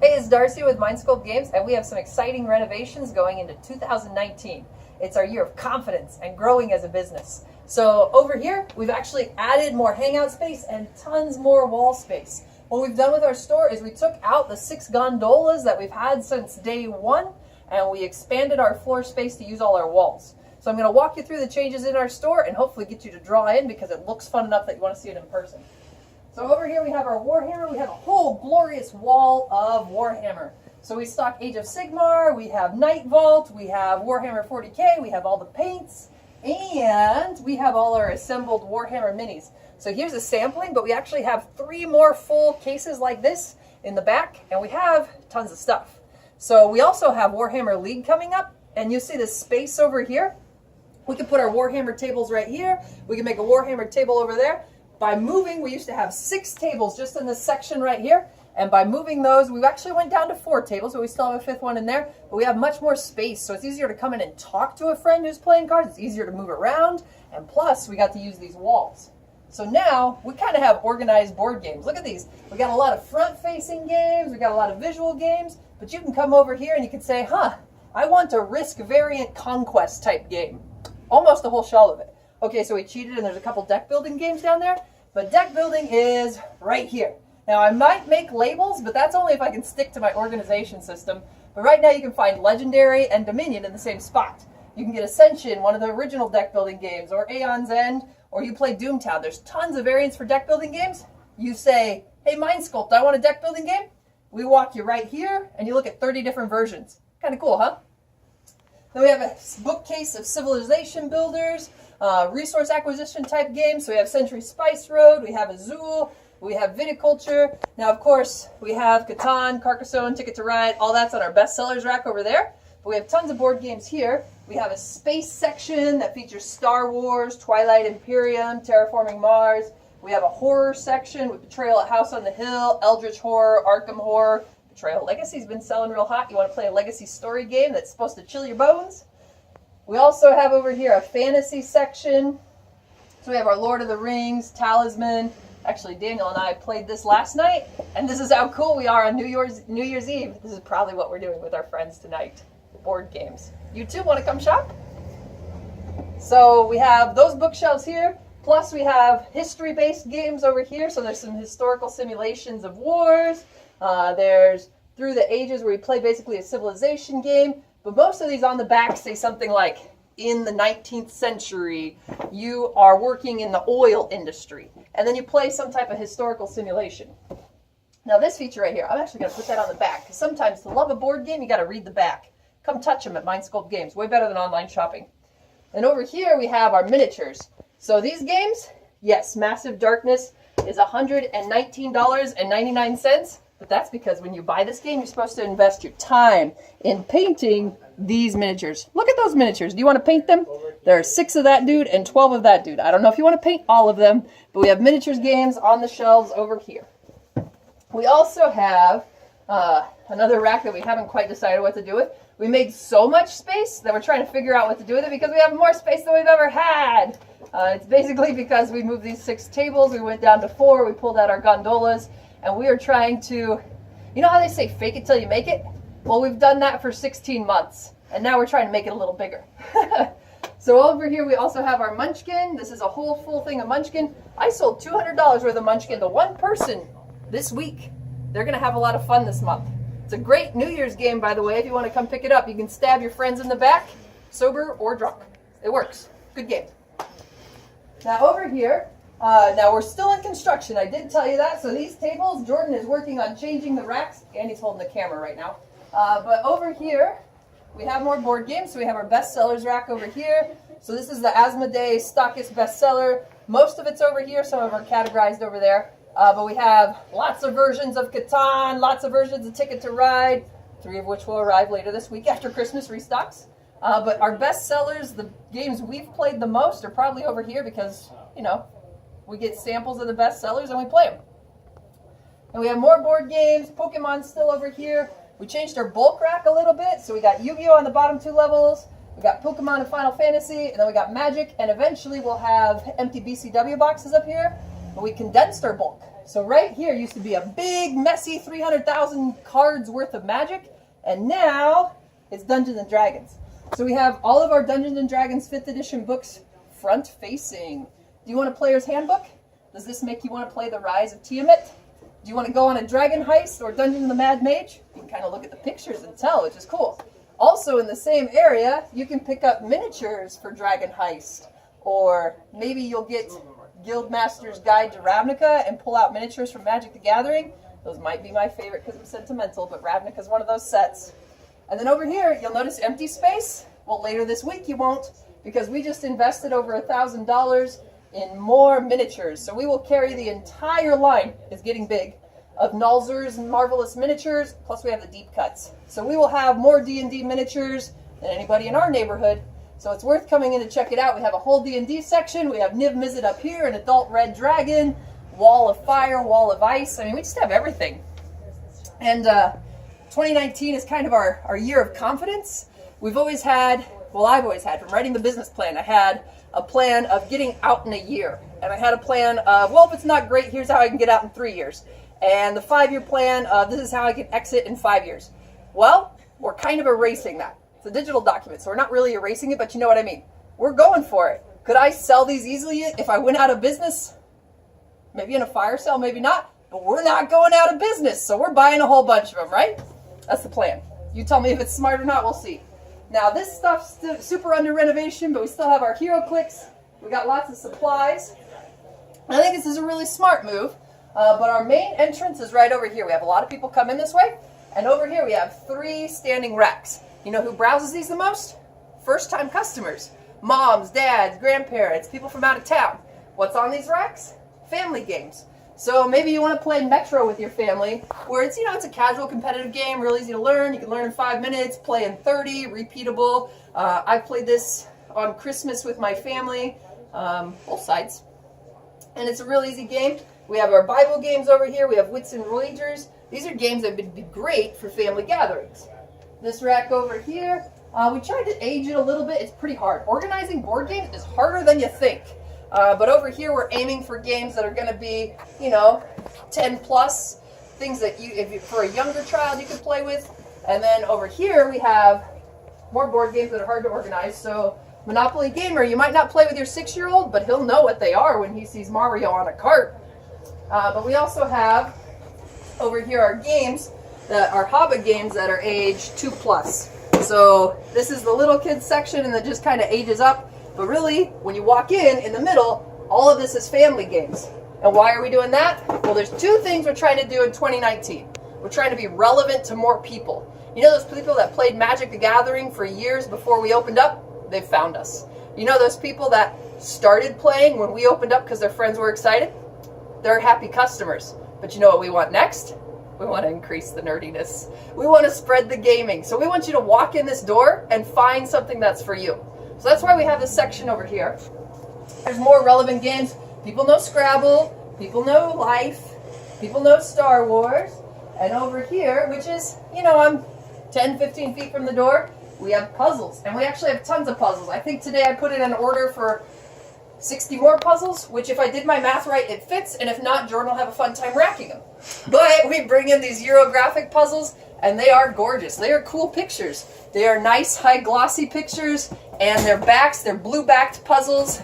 Hey, it's Darcy with Sculpt Games, and we have some exciting renovations going into 2019. It's our year of confidence and growing as a business. So over here, we've actually added more hangout space and tons more wall space. What we've done with our store is we took out the 6 gondolas that we've had since day one, and we expanded our floor space to use all our walls. So I'm going to walk you through the changes in our store and hopefully get you to draw in because it looks fun enough that you want to see it in person. So over here we have our Warhammer. We have a whole glorious wall of Warhammer. So we stock Age of Sigmar, we have Night Vault, we have Warhammer 40K, we have all the paints, and we have all our assembled Warhammer minis. So here's a sampling, but we actually have 3 more full cases like this in the back, and we have tons of stuff. So we also have Warhammer League coming up, and you see this space over here. We can put our Warhammer tables right here. We can make a Warhammer table over there. By moving, we used to have 6 tables just in this section right here. And by moving those, we actually went down to 4 tables, but we still have a 5th one in there. But we have much more space, so it's easier to come in and talk to a friend who's playing cards. It's easier to move around. And plus, we got to use these walls. So now, we kind of have organized board games. Look at these. We got a lot of front-facing games. We got a lot of visual games. But you can come over here and you can say, I want a Risk Variant Conquest type game. Almost a whole shell of it. Okay, so we cheated and there's a couple deck building games down there, but deck building is right here. Now I might make labels, but that's only if I can stick to my organization system. But right now you can find Legendary and Dominion in the same spot. You can get Ascension, one of the original deck building games, or Aeon's End, or you play Doomtown. There's tons of variants for deck building games. You say, hey Sculpt, I want a deck building game. We walk you right here and you look at 30 different versions. Kind of cool, huh? Then we have a bookcase of civilization builders, resource acquisition type games. So we have Century Spice Road, we have Azul, we have Viticulture. Now, of course, we have Catan, Carcassonne, Ticket to Ride. All that's on our bestsellers rack over there. But we have tons of board games here. We have a space section that features Star Wars, Twilight Imperium, Terraforming Mars. We have a horror section with Betrayal at House on the Hill, Eldritch Horror, Arkham Horror. Betrayal Legacy's been selling real hot. You want to play a legacy story game that's supposed to chill your bones? We also have over here a fantasy section. So we have our Lord of the Rings, Talisman. Actually, Daniel and I played this last night, and this is how cool we are on New Year's Eve. This is probably what we're doing with our friends tonight. Board games. You too want to come shop? So we have those bookshelves here. Plus we have history-based games over here. So there's some historical simulations of wars. There's Through the Ages, where we play basically a civilization game. But most of these on the back say something like, in the 19th century, you are working in the oil industry. And then you play some type of historical simulation. Now this feature right here, I'm actually going to put that on the back. Because sometimes to love a board game, you got to read the back. Come touch them at Sculpt Games. Way better than online shopping. And over here we have our miniatures. So these games, yes, Massive Darkness is $119.99. But that's because when you buy this game, you're supposed to invest your time in painting these miniatures. Look at those miniatures. Do you want to paint them? There are 6 of that dude and 12 of that dude. I don't know if you want to paint all of them, but we have miniatures games on the shelves over here. We also have another rack that we haven't quite decided what to do with. We made so much space that we're trying to figure out what to do with it because we have more space than we've ever had. It's basically because we moved these 6 tables. We went down to 4. We pulled out our gondolas. And we are trying to, you know how they say fake it till you make it? Well, we've done that for 16 months. And now we're trying to make it a little bigger. So over here we also have our Munchkin. This is a whole full thing of Munchkin. I sold $200 worth of Munchkin to one person this week. They're going to have a lot of fun this month. It's a great New Year's game, by the way. If you want to come pick it up, you can stab your friends in the back, sober or drunk. It works. Good game. Now over here, now we're still in construction. I did tell you that. So these tables, Jordan is working on changing the racks, and he's holding the camera right now. But over here, we have more board games. So we have our bestsellers rack over here. So this is the Asmodee Stockist bestseller. Most of it's over here. Some of them are categorized over there. But we have lots of versions of Catan, lots of versions of Ticket to Ride, 3 of which will arrive later this week after Christmas restocks. But our bestsellers, the games we've played the most, are probably over here because, you know, we get samples of the bestsellers and we play them. And we have more board games. Pokemon's still over here. We changed our bulk rack a little bit. So we got Yu-Gi-Oh! On the bottom 2 levels. We got Pokemon and Final Fantasy. And then we got Magic. And eventually we'll have empty BCW boxes up here. But we condensed our bulk. So right here used to be a big, messy 300,000 cards worth of Magic, and now it's Dungeons and Dragons. So we have all of our Dungeons and Dragons 5th edition books front facing. Do you want a player's handbook? Does this make you want to play The Rise of Tiamat? Do you want to go on a dragon heist or Dungeon of the Mad Mage? You can kind of look at the pictures and tell, which is cool. Also in the same area, you can pick up miniatures for Dragon Heist, or maybe you'll get Guildmaster's Guide to Ravnica and pull out miniatures from Magic the Gathering. Those might be my favorite because I'm sentimental, but Ravnica is one of those sets. And then over here, you'll notice empty space. Well, later this week you won't, because we just invested over $1,000 in more miniatures. So we will carry the entire line, it's getting big, of Nalzur's and Marvelous miniatures, plus we have the deep cuts. So we will have more D&D miniatures than anybody in our neighborhood. So it's worth coming in to check it out. We have a whole D&D section. We have Niv Mizzet up here, an adult red dragon, wall of fire, wall of ice. I mean, we just have everything. And 2019 is kind of our year of confidence. We've always had, well, I've always had, from writing the business plan, I had a plan of getting out in a year. And I had a plan of, well, if it's not great, here's how I can get out in 3 years. And the 5-year plan of, this is how I can exit in 5 years. Well, we're kind of erasing that. It's a digital document, so we're not really erasing it, but you know what I mean. We're going for it. Could I sell these easily if I went out of business? Maybe in a fire sale, maybe not. But we're not going out of business, so we're buying a whole bunch of them, right? That's the plan. You tell me if it's smart or not, we'll see. Now, this stuff's still super under renovation, but we still have our hero clicks. We got lots of supplies. I think this is a really smart move, but our main entrance is right over here. We have a lot of people come in this way, and over here we have 3 standing racks. You know who browses these the most? First-time customers. Moms, dads, grandparents, people from out of town. What's on these racks? Family games. So maybe you want to play Metro with your family, where it's, it's a casual competitive game, real easy to learn. You can learn in 5 minutes, play in 30, repeatable. I've played this on Christmas with my family, both sides. And it's a real easy game. We have our Bible games over here. We have Wits and Wagers. These are games that would be great for family gatherings. This rack over here, we tried to age it a little bit. It's pretty hard. Organizing board games is harder than you think. But over here, we're aiming for games that are going to be, 10 plus, things that for a younger child you could play with. And then over here, we have more board games that are hard to organize. So Monopoly Gamer, you might not play with your 6-year-old, but he'll know what they are when he sees Mario on a cart. But we also have over here our games, our Hobbit games that are age 2 plus. So this is the little kids section, and that just kind of ages up. But really, when you walk in the middle, all of this is family games. And why are we doing that? Well, there's 2 things we're trying to do in 2019. We're trying to be relevant to more people. You know those people that played Magic the Gathering for years before we opened up? They found us. You know those people that started playing when we opened up because their friends were excited? They're happy customers. But you know what we want next? We want to increase the nerdiness. We want to spread the gaming. So we want you to walk in this door and find something that's for you. So that's why we have this section over here. There's more relevant games. People know Scrabble. People know Life. People know Star Wars. And over here, which is, I'm 10, 15 feet from the door, we have puzzles. And we actually have tons of puzzles. I think today I put in an order for 60 more puzzles, which if I did my math right, it fits. And if not, Jordan will have a fun time racking them. But we bring in these Eurographic puzzles, and they are gorgeous. They are cool pictures. They are nice, high glossy pictures, and they're blue-backed puzzles,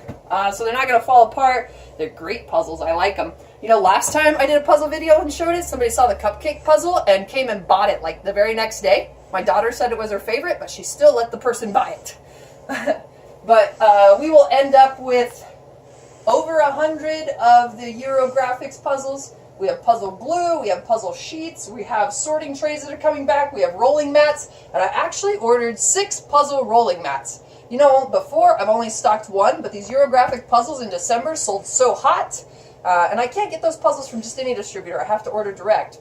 so they're not going to fall apart. They're great puzzles. I like them. Last time I did a puzzle video and showed it, somebody saw the cupcake puzzle and came and bought it like the very next day. My daughter said it was her favorite, but she still let the person buy it. But we will end up with over 100 of the Eurographics puzzles. We have puzzle glue, we have puzzle sheets, we have sorting trays that are coming back, we have rolling mats, and I actually ordered 6 puzzle rolling mats. Before I've only stocked 1, but these Eurographic puzzles in December sold so hot, and I can't get those puzzles from just any distributor, I have to order direct,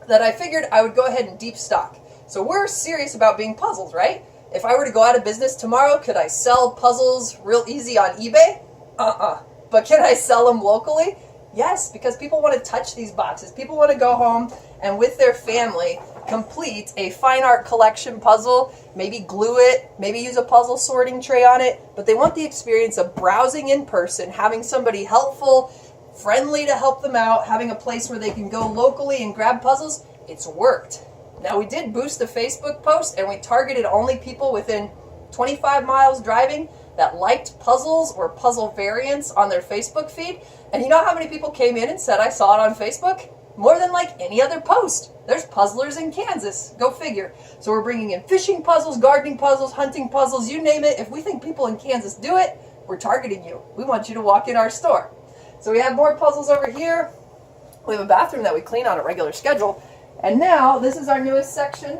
that I figured I would go ahead and deep stock. So we're serious about being puzzles, right? If I were to go out of business tomorrow, could I sell puzzles real easy on eBay? But can I sell them locally? Yes, because people want to touch these boxes. People want to go home and with their family complete a fine art collection puzzle, maybe glue it, maybe use a puzzle sorting tray on it, but they want the experience of browsing in person, having somebody helpful, friendly to help them out, having a place where they can go locally and grab puzzles, it's worked. Now, we did boost a Facebook post, and we targeted only people within 25 miles driving that liked puzzles or puzzle variants on their Facebook feed. And you know how many people came in and said, I saw it on Facebook? More than like any other post. There's puzzlers in Kansas. Go figure. So we're bringing in fishing puzzles, gardening puzzles, hunting puzzles, you name it. If we think people in Kansas do it, we're targeting you. We want you to walk in our store. So we have more puzzles over here. We have a bathroom that we clean on a regular schedule. And now, this is our newest section.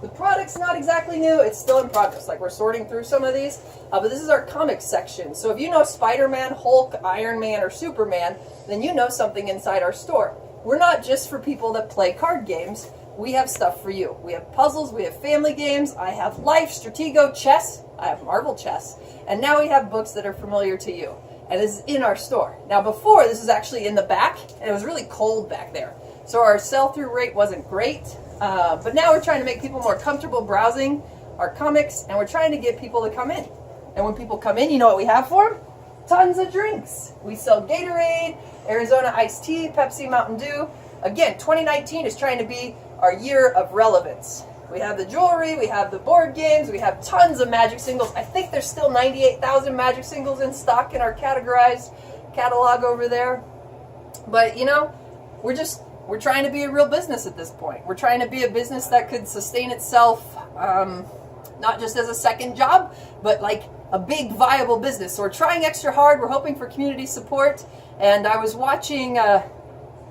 The product's not exactly new. It's still in progress. Like, we're sorting through some of these. But this is our comics section. So if you know Spider-Man, Hulk, Iron Man, or Superman, then you know something inside our store. We're not just for people that play card games. We have stuff for you. We have puzzles. We have family games. I have Life, Stratego, chess. I have Marvel chess. And now we have books that are familiar to you. And this is in our store. Now, before, this was actually in the back, and it was really cold back there. So our sell-through rate wasn't great. But now we're trying to make people more comfortable browsing our comics, and we're trying to get people to come in. And when people come in, you know what we have for them? Tons of drinks. We sell Gatorade, Arizona iced tea, Pepsi, Mountain Dew. Again, 2019 is trying to be our year of relevance. We have the jewelry, we have the board games, we have tons of Magic singles. I think there's still 98,000 Magic singles in stock in our categorized catalog over there. But, you know, we're trying to be a real business at this point. We're trying to be a business that could sustain itself, not just as a second job, but like a big viable business. So we're trying extra hard. We're hoping for community support. And I was watching, I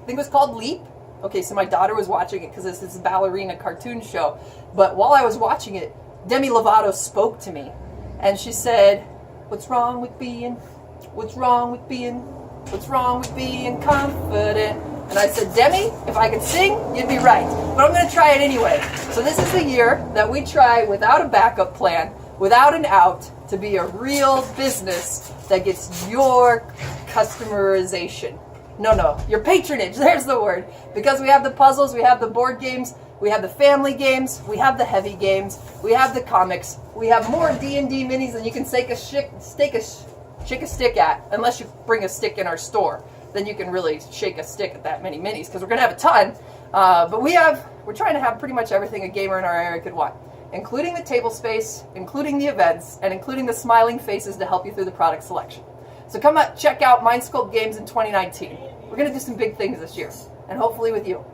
think it was called Leap. Okay, so my daughter was watching it because it's this ballerina cartoon show. But while I was watching it, Demi Lovato spoke to me. And she said, what's wrong with being confident? And I said, Demi, if I could sing, you'd be right. But I'm going to try it anyway. So this is the year that we try, without a backup plan, without an out, to be a real business that gets your customerization. No, your patronage, there's the word. Because we have the puzzles, we have the board games, we have the family games, we have the heavy games, we have the comics, we have more D&D minis than you can shake a stick at, unless you bring a stick in our store. Then you can really shake a stick at that many minis, because we're going to have a ton. But we're trying to have pretty much everything a gamer in our area could want, including the table space, including the events, and including the smiling faces to help you through the product selection. So come out, check out Sculpt Games in 2019. We're going to do some big things this year, and hopefully with you.